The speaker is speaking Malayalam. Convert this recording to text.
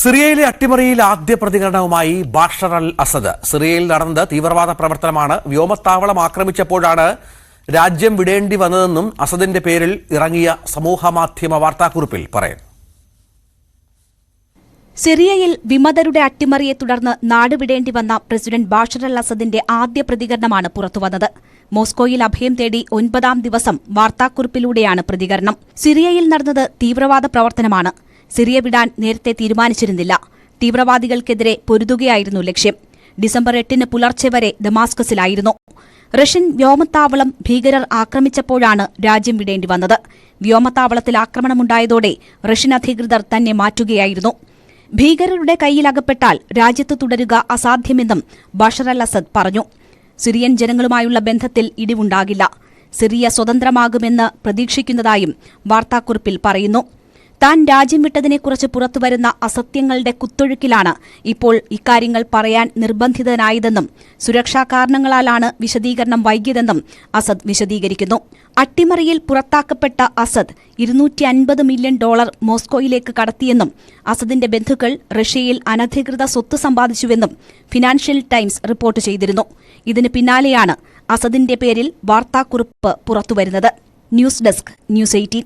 സിറിയയിലെ അട്ടിമറിയിൽ ആദ്യ പ്രതികരണവുമായി ബാഷർ അൽ അസദ്. സിറിയയിൽ നടന്നത് തീവ്രവാദ പ്രവർത്തനമാണ്. വ്യോമത്താവളം ആക്രമിച്ചപ്പോഴാണ് രാജ്യം വിടേണ്ടി വന്നതെന്നും അസദിന്റെ പേരിൽ ഇറങ്ങിയ സമൂഹമാധ്യമ വാർത്താക്കുറിപ്പിൽ പറയുന്നു. സിറിയയിൽ വിമതരുടെ അട്ടിമറിയെ തുടർന്ന് നാടുവിടേണ്ടി വന്ന പ്രസിഡന്റ് ബാഷർ അൽ അസദിന്റെ ആദ്യ പ്രതികരണമാണ് പുറത്തുവന്നത്. മോസ്കോയിൽ അഭയം തേടി 9ാം ദിവസം വാർത്താക്കുറിപ്പിലൂടെയാണ് പ്രതികരണം. സിറിയയിൽ നടന്നത് തീവ്രവാദ പ്രവർത്തനമാണ്. സിറിയ വിടാൻ നേരത്തെ തീരുമാനിച്ചിരുന്നില്ല. തീവ്രവാദികൾക്കെതിരെ പൊരുതുകയായിരുന്നു ലക്ഷ്യം. ഡിസംബർ 8-ന് പുലർച്ചെ വരെ ദമാസ്കസിലായിരുന്നു. റഷ്യൻ വ്യോമത്താവളം ഭീകരർ ആക്രമിച്ചപ്പോഴാണ് രാജ്യം വിടേണ്ടി വന്നത്. വ്യോമത്താവളത്തിൽ ആക്രമണമുണ്ടായതോടെ റഷ്യൻ അധികൃതർ തന്നെ മാറ്റുകയായിരുന്നു. ഭീകരരുടെ കൈയിലകപ്പെട്ടാൽ രാജ്യത്ത് തുടരുക അസാധ്യമെന്നും ബാഷർ അൽ അസദ് പറഞ്ഞു. സിറിയൻ ജനങ്ങളുമായുള്ള ബന്ധത്തിൽ ഇടിവുണ്ടാകില്ല. സിറിയ സ്വതന്ത്രമാകുമെന്ന് പ്രതീക്ഷിക്കുന്നതായും വാർത്താക്കുറിപ്പിൽ പറയുന്നു. താൻ രാജ്യം വിട്ടതിനെക്കുറിച്ച് പുറത്തുവരുന്ന അസത്യങ്ങളുടെ കുത്തൊഴുക്കിലാണ് ഇപ്പോൾ ഇക്കാര്യങ്ങൾ പറയാൻ നിർബന്ധിതനായതെന്നും സുരക്ഷാ കാരണങ്ങളാലാണ് വിശദീകരണം വൈകിയതെന്നും അസദ് വിശദീകരിക്കുന്നു. അട്ടിമറിയിൽ പുറത്താക്കപ്പെട്ട അസദ് $250 മില്യൺ മോസ്കോയിലേക്ക് കടത്തിയെന്നും അസദിന്റെ ബന്ധുക്കൾ റഷ്യയിൽ അനധികൃത സ്വത്ത് സമ്പാദിച്ചുവെന്നും ഫിനാൻഷ്യൽ ടൈംസ് റിപ്പോർട്ട് ചെയ്തിരുന്നു. ഇതിന് പിന്നാലെയാണ് അസദിന്റെ പേരിൽ വാർത്താക്കുറിപ്പ് പുറത്തുവരുന്നത്. News desk, news 18.